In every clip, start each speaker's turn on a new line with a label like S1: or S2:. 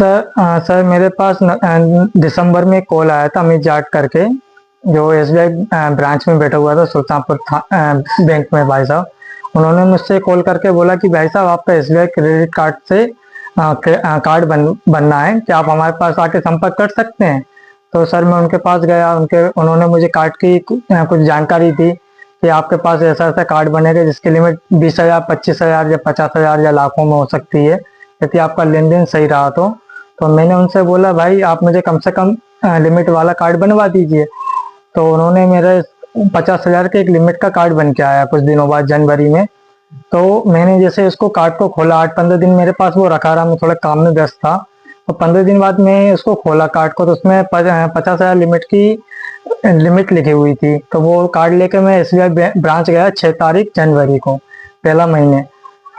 S1: Sir मेरे पास दिसंबर में call आया था अमित जाट करके, जो एसबीआई ब्रांच में बैठा हुआ था सुल्तानपुर बैंक में। भाई साहब उन्होंने मुझसे कॉल करके बोला कि भाई साहब आपका एसबीआई क्रेडिट कार्ड से कार्ड बनना है, क्या आप हमारे पास आके संपर्क कर सकते हैं। तो सर मैं उनके पास गया, उन्होंने मुझे कार्ड की कुछ जानकारी दी कि आपके पास ऐसा ऐसा कार्ड बनेगा जिसकी लिमिट 20,000, 25,000 या 50,000 या लाखों में हो सकती है, यदि आपका लेन देन सही रहा तो मैंने उनसे बोला भाई आप मुझे कम से कम लिमिट वाला कार्ड बनवा दीजिए। तो उन्होंने मेरे 50,000 के एक लिमिट का कार्ड बन के आया कुछ दिनों बाद जनवरी में। तो मैंने जैसे इसको कार्ड को खोला, 8-15 दिन मेरे पास वो रखा रहा, मैं थोड़ा काम में व्यस्त था। तो 15 दिन बाद मैं उसको खोला कार्ड को, तो उसमें 50,000 लिमिट की लिमिट लिखी हुई थी। तो वो कार्ड लेके मैं एसबीआई ब्रांच गया 6 तारीख जनवरी को, पहला महीने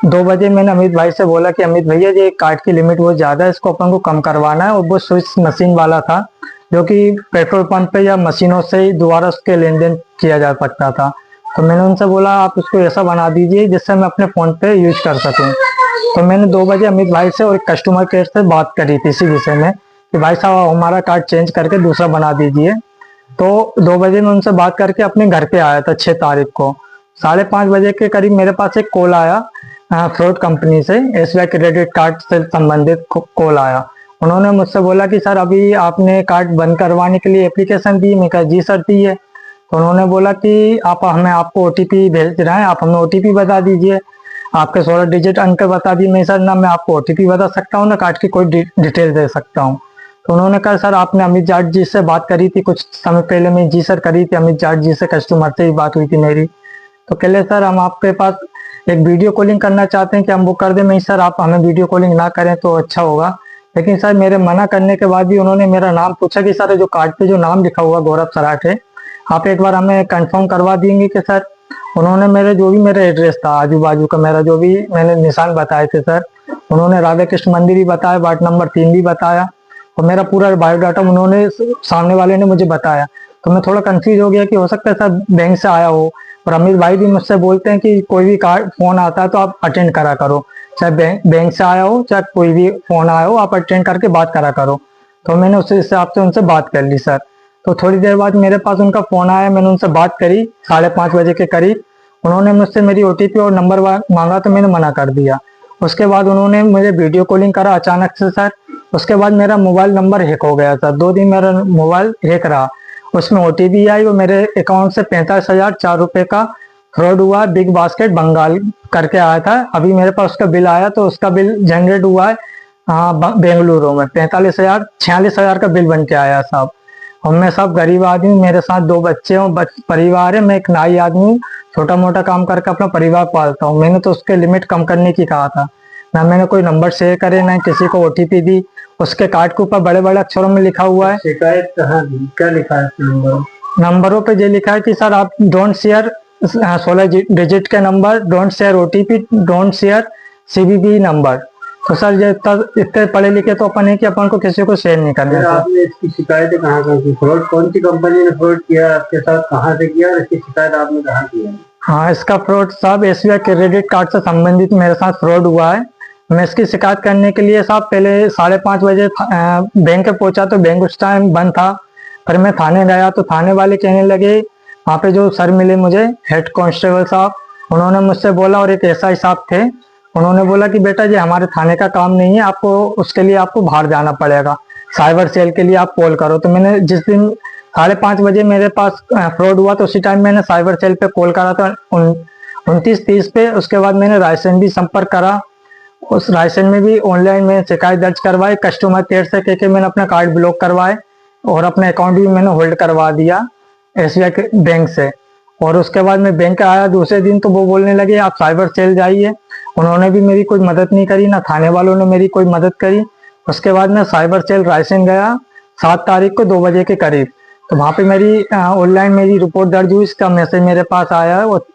S1: 2 बजे। मैंने अमित भाई से बोला कि अमित भैया ये कार्ड की लिमिट बहुत ज्यादा है, इसको अपन को कम करवाना है। और वो स्विच मशीन वाला था जो कि पेट्रोल पंप पे या मशीनों से ही दोबारा उसके लेन देन किया जा सकता था। तो मैंने उनसे बोला आप उसको ऐसा बना दीजिए जिससे मैं अपने फोन पे यूज कर सकूं। तो मैंने 2 बजे अमित भाई से और एक कस्टमर केयर से बात करी थी इसी विषय में कि भाई साहब हमारा कार्ड चेंज करके दूसरा बना दीजिए। तो 2 बजे मैं उनसे बात करके अपने घर पे आया था 6 तारीख को। 5:30 बजे के करीब मेरे पास एक कॉल आया फ्रॉड कंपनी से, एसबीआई क्रेडिट कार्ड से संबंधित कॉल आया। उन्होंने मुझसे बोला कि सर अभी आपने कार्ड बंद करवाने के लिए एप्लीकेशन दी। मैं कहा जी सर दी है। तो उन्होंने बोला कि आपको ओटीपी भेज रहे हैं, आप हमें ओटीपी बता दीजिए, आपके 16 डिजिट अंक बता दिए। मैं सर ना मैं आपको ओटीपी बता सकता हूँ ना कार्ड की कोई डिटेल दे सकता हूँ। तो उन्होंने कहा सर आपने अमित जाट जी से बात करी थी कुछ समय पहले। में जी सर करी थी, अमित जाट जी से कस्टमर से ही बात हुई थी मेरी। तो कहले सर हम आपके पास एक वीडियो कॉलिंग करना चाहते हैं कि हम वो कर दें। मैं सर आप हमें वीडियो कॉलिंग ना करें तो अच्छा होगा। लेकिन सर मेरे मना करने के बाद भी उन्होंने मेरा नाम पूछा कि सर जो कार्ड पे जो नाम लिखा हुआ गौरव सराठे, आप एक बार हमें कंफर्म करवा देंगे कि सर। उन्होंने मेरे जो भी मेरा एड्रेस था आजू बाजू का, मेरा जो भी मैंने निशान बताए थे सर, उन्होंने राधा कृष्ण मंदिर भी बताया, वार्ड नंबर 3 भी बताया, और मेरा पूरा बायोडाटा उन्होंने सामने वाले ने मुझे बताया। तो मैं थोड़ा कंफ्यूज हो गया कि हो सकता है सर बैंक से आया हो। और अमित भाई भी मुझसे बोलते हैं कि कोई भी कार्ड फोन आता है तो आप अटेंड करा करो, चाहे बैंक से आया हो चाहे कोई भी फोन आया हो, आप अटेंड करके बात करा करो। तो मैंने उस हिसाब से उनसे बात कर ली सर। तो थोड़ी देर बाद मेरे पास उनका फोन आया, मैंने उनसे बात करी 5:30 बजे के करीब। उन्होंने मुझसे मेरी ओटीपी और नंबर मांगा तो मैंने मना कर दिया। उसके बाद उन्होंने मुझे वीडियो कॉलिंग करा अचानक से सर। उसके बाद मेरा मोबाइल नंबर हैक हो गया था, 2 दिन मेरा मोबाइल हैक रहा। उसमें ओटीपी आई, वो मेरे अकाउंट से 45,004 रुपए का फ्रॉड हुआ। बिग बास्केट बंगाल करके आया था, अभी मेरे पास उसका बिल आया तो उसका बिल जनरेट हुआ है बेंगलुरु में। 46,000 का बिल बन के आया साहब। और मैं सब गरीब आदमी, मेरे साथ 2 बच्चे हूँ, परिवार है, मैं एक नाई आदमी हूँ, छोटा मोटा काम करके अपना परिवार पालता हूँ। मैंने तो उसके लिमिट कम करने की कहा था, ना मैंने कोई नंबर शेयर करे ना किसी को ओटीपी दी। उसके कार्ड के ऊपर बड़े बड़े अक्षरों में लिखा हुआ है।
S2: शिकायत कहाँ दी, क्या लिखा है
S1: नंबरों पे ये लिखा है कि सर आप डोंट शेयर 16 डिजिट के number, don't share OTP, don't share CVV number. तो सर ये इतने पढ़े लिखे तो अपन है कि अपन को किसी को शेयर नहीं करना।
S2: आपने इसकी शिकायतें कहाँ की? फ्रॉड कौन सी कंपनी ने फ्रॉड किया आपके साथ, कहाँ से किया और इसकी शिकायत आपने कहाँ की है?
S1: हाँ इसका फ्रॉड साहब एसबीआई क्रेडिट कार्ड से संबंधित मेरे साथ फ्रॉड हुआ है। मैं इसकी शिकायत करने के लिए साहब पहले 5:30 बजे बैंक पहुंचा, तो बैंक उस टाइम बंद था। पर मैं थाने गया तो थाने वाले कहने लगे, वहाँ पे जो सर मिले मुझे हेड कांस्टेबल साहब, उन्होंने मुझसे बोला, और एक एसआई साहब थे, उन्होंने बोला कि बेटा ये हमारे थाने का काम नहीं है, आपको उसके लिए आपको बाहर जाना पड़ेगा, साइबर सेल के लिए आप कॉल करो। तो मैंने जिस दिन 5:30 बजे मेरे पास फ्रॉड हुआ तो उसी टाइम मैंने साइबर सेल पे कॉल करा था 29:30 पे। उसके बाद मैंने रायसेन भी संपर्क करा, उस रायसेन में भी ऑनलाइन में शिकायत दर्ज करवाई, कस्टमर केयर से कह के मैंने अपना कार्ड ब्लॉक करवाए और अपना अकाउंट भी मैंने होल्ड करवा दिया एसबीआई बैंक से। और उसके बाद मैं बैंक आया दूसरे दिन तो वो बोलने लगे आप साइबर सेल जाइए। उन्होंने भी मेरी कोई मदद नहीं करी, ना थाने वालों ने मेरी कोई मदद करी। उसके बाद मैं साइबर सेल रायसेन गया 7 तारीख को 2 बजे के करीब। तो वहाँ पे मेरी ऑनलाइन मेरी रिपोर्ट दर्ज हुई, इसका मैसेज मेरे पास आया है, और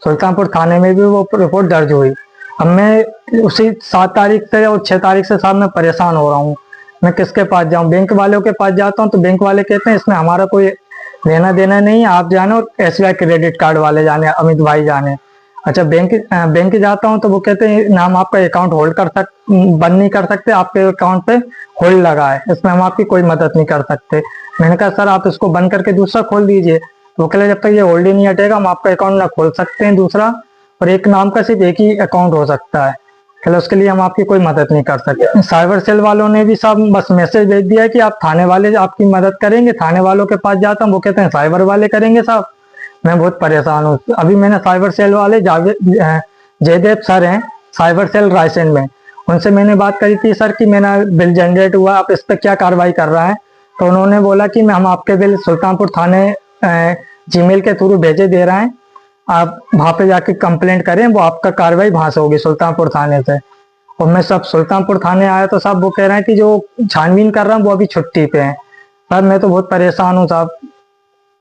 S1: सुल्तानपुर थाने में भी वो रिपोर्ट दर्ज हुई। अब मैं उसी 7 तारीख से और 6 तारीख से साहब मैं परेशान हो रहा हूँ, मैं किसके पास जाऊँ। बैंक वालों के पास जाता हूँ तो बैंक वाले कहते हैं इसमें हमारा कोई लेना देना नहीं, आप जाने और एसबीआई क्रेडिट कार्ड वाले जाने, अमित भाई जाने। अच्छा, बैंक जाता हूँ तो वो कहते हैं ना हम आपका अकाउंट बंद नहीं कर सकते, आपके अकाउंट पे होल्ड लगा है, इसमें हम आपकी कोई मदद नहीं कर सकते। मैंने कहा सर आप इसको बंद करके दूसरा खोल दीजिए। वो कह रहे जब तक ये होल्ड ही नहीं हटेगा हम आपका अकाउंट ना खोल सकते हैं दूसरा, और एक नाम का सिर्फ एक ही अकाउंट हो सकता है, चलो उसके लिए हम आपकी कोई मदद नहीं कर सकते। साइबर सेल वालों ने भी सब बस मैसेज भेज दिया कि आप थाने वाले आपकी मदद करेंगे। थाने वालों के पास जाता हूँ, वो कहते हैं साइबर वाले करेंगे साहब। मैं बहुत परेशान हूँ। अभी मैंने साइबर सेल वाले जयदेव सर हैं, साइबर सेल रायसेन में, उनसे मैंने बात करी थी सर कि मेरा बिल जनरेट हुआ, आप इस पर क्या कार्रवाई कर रहा है। तो उन्होंने बोला कि हम आपके बिल सुल्तानपुर थाने जीमेल के थ्रू भेजे दे रहे हैं, आप वहां पे जाके कंप्लेंट करें, वो आपका कार्रवाई वहां से होगी सुल्तानपुर थाने से। और मैं सब सुल्तानपुर थाने आया तो साहब वो कह रहे हैं कि जो छानबीन कर रहा हूँ वो अभी छुट्टी पे है। सर मैं तो बहुत परेशान हूँ साहब।